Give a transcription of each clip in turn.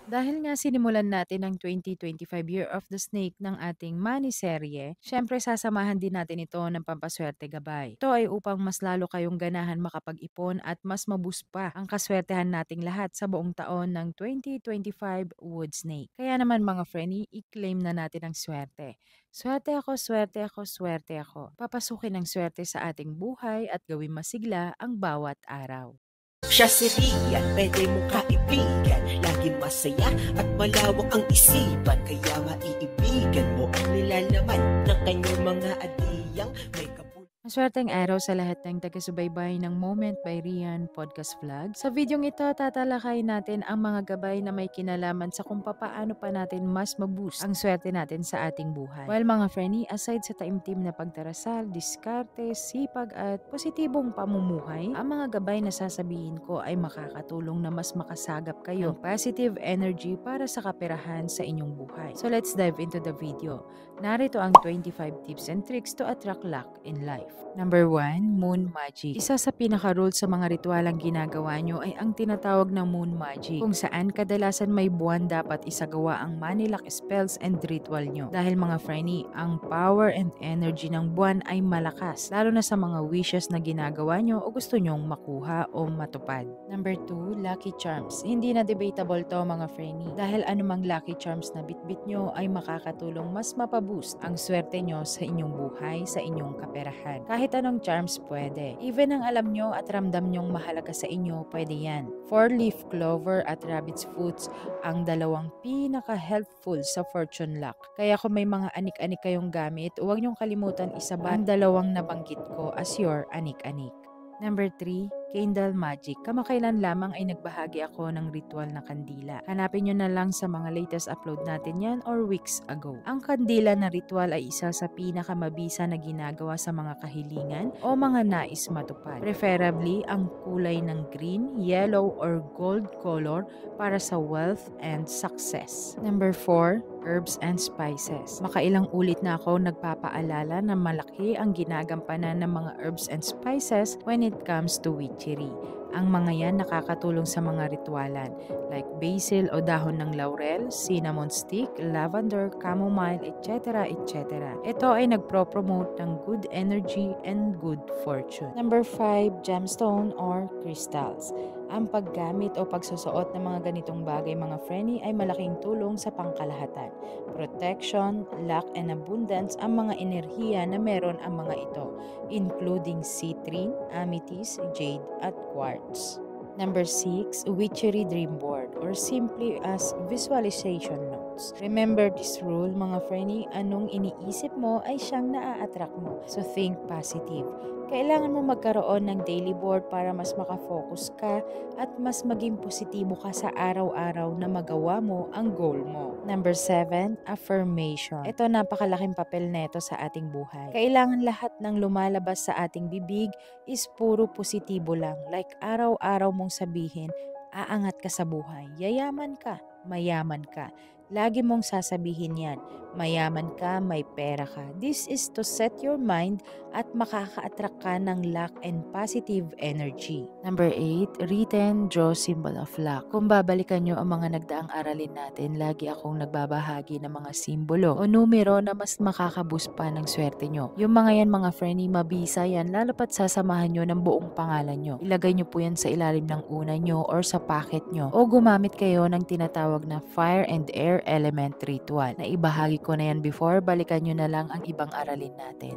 Dahil nga sinimulan natin ang 2025 Year of the Snake ng ating money serye, syempre sasamahan din natin ito ng pampaswerte gabay. Ito ay upang mas lalo kayong ganahan makapag-ipon at mas maboost pa ang kaswertehan nating lahat sa buong taon ng 2025 Wood Snake. Kaya naman mga friendly, i-claim na natin ang swerte. Swerte ako, swerte ako, swerte ako. Papasukin ang swerte sa ating buhay at gawin masigla ang bawat araw. Siya si Rian, pwede mong kaibigan. Laging masaya at malawak ang isipan. Kaya maiibigan mo ang nilalaman ng kanyang mga adiyang may kapul. Maswerteng araw sa lahat ng taga-subaybay ng Moment by Rian Podcast Vlog. Sa videong ito, tatalakay natin ang mga gabay na may kinalaman sa kung paano pa natin mas maboost ang swerte natin sa ating buhay. Well mga friendly, aside sa taimtim na pagdarasal, diskarte, sipag at positibong pamumuhay, ang mga gabay na sasabihin ko ay makakatulong na mas makasagap kayo ng positive energy para sa kaperahan sa inyong buhay. So let's dive into the video. Narito ang 25 tips and tricks to attract luck in life. Number 1, Moon Magic. Isa sa pinaka-rule sa mga ritualang ginagawa nyo ay ang tinatawag na Moon Magic, kung saan kadalasan may buwan dapat isagawa ang money luck spells and ritual nyo. Dahil mga friendly, ang power and energy ng buwan ay malakas, lalo na sa mga wishes na ginagawa nyo o gusto nyong makuha o matupad. Number 2, Lucky Charms. Hindi na debatable to mga friendly, dahil anumang Lucky Charms na bitbit nyo ay makakatulong mas mapaboost ang swerte nyo sa inyong buhay, sa inyong kaperahan. Kahit anong charms pwede. Even ang alam nyo at ramdam nyong mahalaga sa inyo, pwede yan. 4-leaf clover at rabbit's foots ang dalawang pinaka-helpful sa fortune luck. Kaya kung may mga anik-anik kayong gamit, huwag nyong kalimutan isaba ang dalawang nabanggit ko as your anik-anik. Number 3, Candle Magic. Kamakailan lamang ay nagbahagi ako ng ritual na kandila. Hanapin nyo na lang sa mga latest upload natin yan or weeks ago. Ang kandila na ritual ay isa sa pinakamabisa na ginagawa sa mga kahilingan o mga nais matupad. Preferably ang kulay ng green, yellow, or gold color para sa wealth and success. Number 4, Herbs and Spices. Makailang ulit na ako nagpapaalala na malaki ang ginagampanan ng mga herbs and spices when it comes to witchery. Ang mga yan nakakatulong sa mga ritualan like basil o dahon ng laurel, cinnamon stick, lavender, chamomile, etc. etc. Ito ay nagpro-promote ng good energy and good fortune. Number 5, gemstone or crystals. Ang paggamit o pagsusuot ng mga ganitong bagay mga friendly ay malaking tulong sa pangkalahatan. Protection, luck, and abundance ang mga enerhiya na meron ang mga ito, including citrine, amethyst, jade, at quartz. Number 6, Witchery Dream Board or simply as visualization notes. Remember this rule mga friendly, anong iniisip mo ay siyang naa-attract mo. So think positive. Kailangan mo magkaroon ng daily board para mas makafocus ka at mas maging positibo ka sa araw-araw na magawa mo ang goal mo. Number 7, affirmation. Ito napakalaking papel neto sa ating buhay. Kailangan lahat ng lumalabas sa ating bibig is puro positibo lang. Like araw-araw mong sabihin, aangat ka sa buhay, yayaman ka, mayaman ka. Lagi mong sasabihin yan, mayaman ka, may pera ka. This is to set your mind at makaka-attract ka ng luck and positive energy. Number 8, written draw symbol of luck. Kung babalikan nyo ang mga nagdaang aralin natin, lagi akong nagbabahagi ng mga simbolo o numero na mas makakaboost pa ng swerte nyo. Yung mga yan mga friendly, mabisa yan, lalo pat sasamahan nyo ng buong pangalan nyo. Ilagay nyo po yan sa ilalim ng una nyo or sa pocket nyo o gumamit kayo ng tinatawag na fire and air element ritual. Naibahagi ko na yan before, balikan nyo na lang ang ibang aralin natin.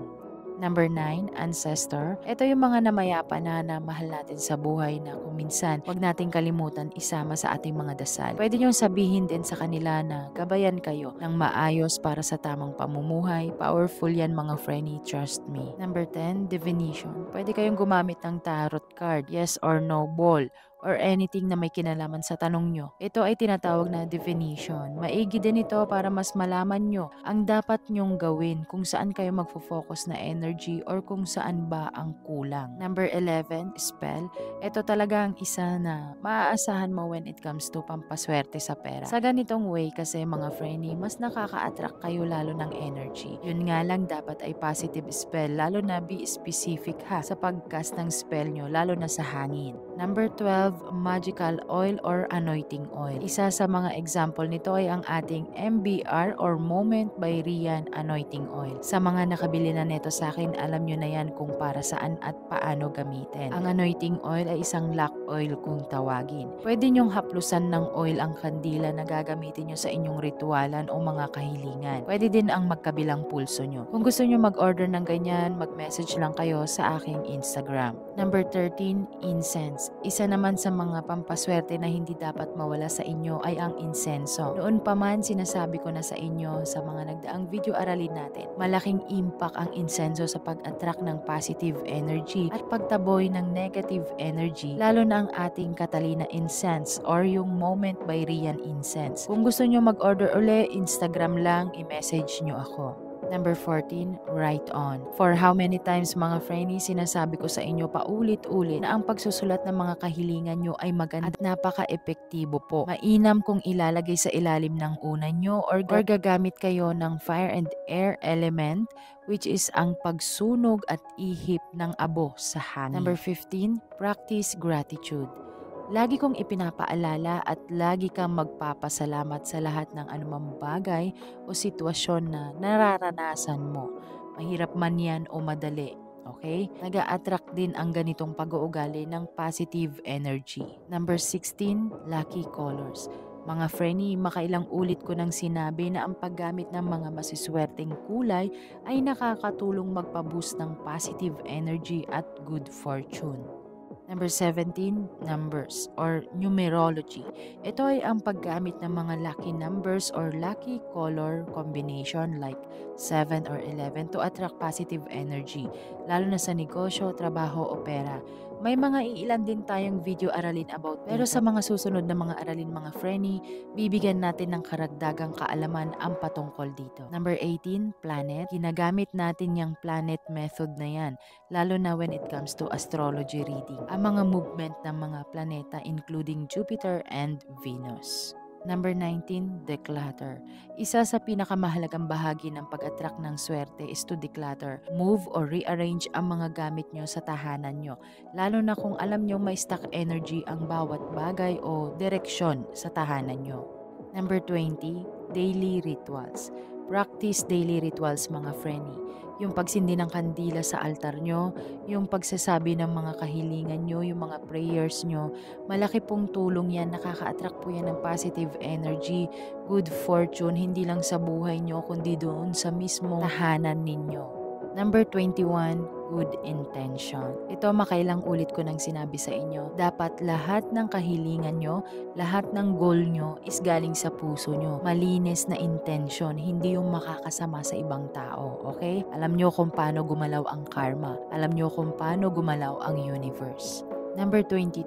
Number 9, ancestor. Ito yung mga namayapa na mahal natin sa buhay na kung minsan huwag nating kalimutan isama sa ating mga dasal. Pwede nyo sabihin din sa kanila na gabayan kayo ng maayos para sa tamang pamumuhay. Powerful yan mga friendly, trust me. Number 10, divination. Pwede kayong gumamit ng tarot card, yes or no ball, or anything na may kinalaman sa tanong nyo. Ito ay tinatawag na divination. Maigi din ito para mas malaman nyo ang dapat nyong gawin, kung saan kayo magfo-focus na energy or kung saan ba ang kulang. Number 11, spell. Ito talaga ang isa na maaasahan mo when it comes to pampaswerte sa pera. Sa ganitong way kasi mga friendly, mas nakaka-attract kayo lalo ng energy. Yun nga lang dapat ay positive spell, lalo na be specific ha sa pagcast ng spell nyo, lalo na sa hangin. Number 12, magical oil or anointing oil. Isa sa mga example nito ay ang ating MBR or Moment by Rian Anointing Oil. Sa mga nakabili na neto sa akin, alam nyo na yan kung para saan at paano gamitin. Ang anointing oil ay isang lock oil kung tawagin. Pwede nyong haplusan ng oil ang kandila na gagamitin nyo sa inyong ritualan o mga kahilingan. Pwede din ang magkabilang pulso nyo. Kung gusto nyo mag-order ng ganyan, mag-message lang kayo sa aking Instagram. Number 13, incense. Isa naman sa mga pampaswerte na hindi dapat mawala sa inyo ay ang insenso. Noon pa man sinasabi ko na sa inyo sa mga nagdaang video aralin natin, malaking impact ang insenso sa pag-attract ng positive energy at pagtaboy ng negative energy, lalo na ang ating Catalina incense or yung Moment by Rian incense. Kung gusto nyo mag-order uli, Instagram lang, i-message nyo ako. Number 14, write on. For how many times mga friendies, sinasabi ko sa inyo paulit-ulit na ang pagsusulat ng mga kahilingan nyo ay maganda at napaka-epektibo po. Mainam kung ilalagay sa ilalim ng unan nyo or gagamit kayo ng fire and air element, which is ang pagsunog at ihip ng abo sa hangin. Number 15, practice gratitude. Lagi kong ipinapaalala at lagi kang magpapasalamat sa lahat ng anumang bagay o sitwasyon na nararanasan mo. Mahirap man yan o madali. Okay? Nag-a-attract din ang ganitong pag-uugali ng positive energy. Number 16, lucky colors. Mga friendly, makailang ulit ko nang sinabi na ang paggamit ng mga masiswerteng kulay ay nakakatulong magpa-boost ng positive energy at good fortune. Number 17, numbers or numerology. Ito ay ang paggamit ng mga lucky numbers or lucky color combination like 7 or 11 to attract positive energy, lalo na sa negosyo, trabaho o pera. May mga iilan din tayong video aralin about pero sa mga susunod na mga aralin mga friendly, bibigyan natin ng karagdagang kaalaman ang patungkol dito. Number 18, planet. Ginagamit natin yung planet method na yan, lalo na when it comes to astrology reading. Ang mga movement ng mga planeta including Jupiter and Venus. Number 19, declutter. Isa sa pinakamahalagang bahagi ng pag-attract ng swerte is to declutter. Move or rearrange ang mga gamit nyo sa tahanan nyo, lalo na kung alam nyo may stuck energy ang bawat bagay o direksyon sa tahanan nyo. Number 20, daily rituals. Practice daily rituals mga friendly. Yung pagsindi ng kandila sa altar nyo, yung pagsasabi ng mga kahilingan nyo, yung mga prayers nyo, malaki pong tulong yan, nakaka-attract po yan ng positive energy, good fortune, hindi lang sa buhay nyo, kundi doon sa mismong tahanan ninyo. Number 21, good intention. Ito makailang ulit ko nang sinabi sa inyo. Dapat lahat ng kahilingan nyo, lahat ng goal nyo is galing sa puso nyo. Malinis na intention, hindi yung makakasama sa ibang tao. Okay? Alam nyo kung paano gumalaw ang karma. Alam nyo kung paano gumalaw ang universe. Number 22,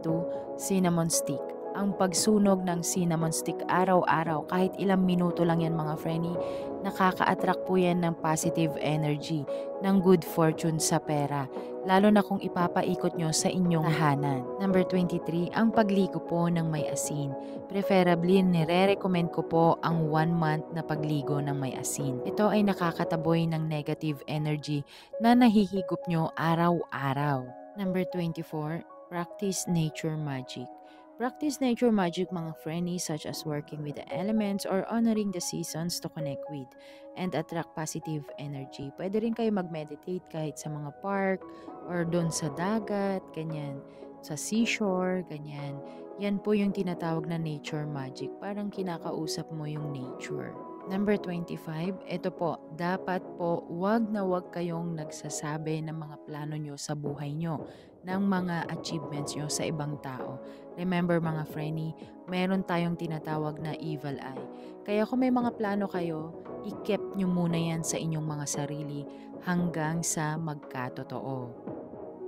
cinnamon stick. Ang pagsunog ng cinnamon stick araw-araw, kahit ilang minuto lang yan mga friendly, nakaka-attract po yan ng positive energy, ng good fortune sa pera, lalo na kung ipapaikot nyo sa inyong tahanan. Number 23, ang pagligo po ng may asin. Preferably, nire-recommend ko po ang 1 month na pagligo ng may asin. Ito ay nakakataboy ng negative energy na nahihigop nyo araw-araw. Number 24, practice nature magic. Practice nature magic mga friendies such as working with the elements or honoring the seasons to connect with and attract positive energy. Pwede rin kayo mag-meditate kahit sa mga park or doon sa dagat, ganyan, sa seashore, ganyan. Yan po yung tinatawag na nature magic. Parang kinakausap mo yung nature. Number 25, ito po, dapat po wag na wag kayong nagsasabi ng mga plano nyo sa buhay nyo, ng mga achievements nyo sa ibang tao. Remember mga friendly, meron tayong tinatawag na evil eye. Kaya kung may mga plano kayo, i-keep nyo muna yan sa inyong mga sarili hanggang sa magkatotoo.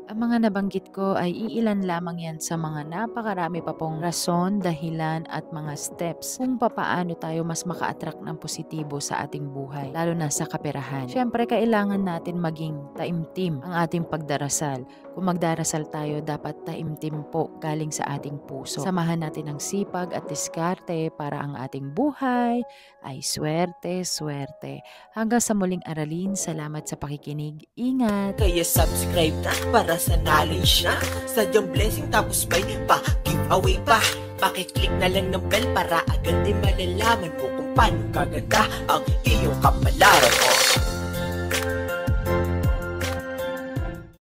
Ang mga nabanggit ko ay iilan lamang yan sa mga napakarami pa pong rason, dahilan at mga steps kung papaano tayo mas maka-attract ng positibo sa ating buhay, lalo na sa kaperahan. Siyempre, kailangan natin maging taimtim ang ating pagdarasal. Kung magdarasal tayo, dapat taimtim po galing sa ating puso. Samahan natin ang sipag at diskarte para ang ating buhay ay swerte, swerte. Hanggang sa muling aralin, salamat sa pakikinig. Ingat! Kaya subscribe na para para sa knowledge na sadyang blessing tapos may pa-giveaway pa. Pakiclick na lang ng bell para agad din malalaman mo kung paano kaganda ang iyong kapalaran.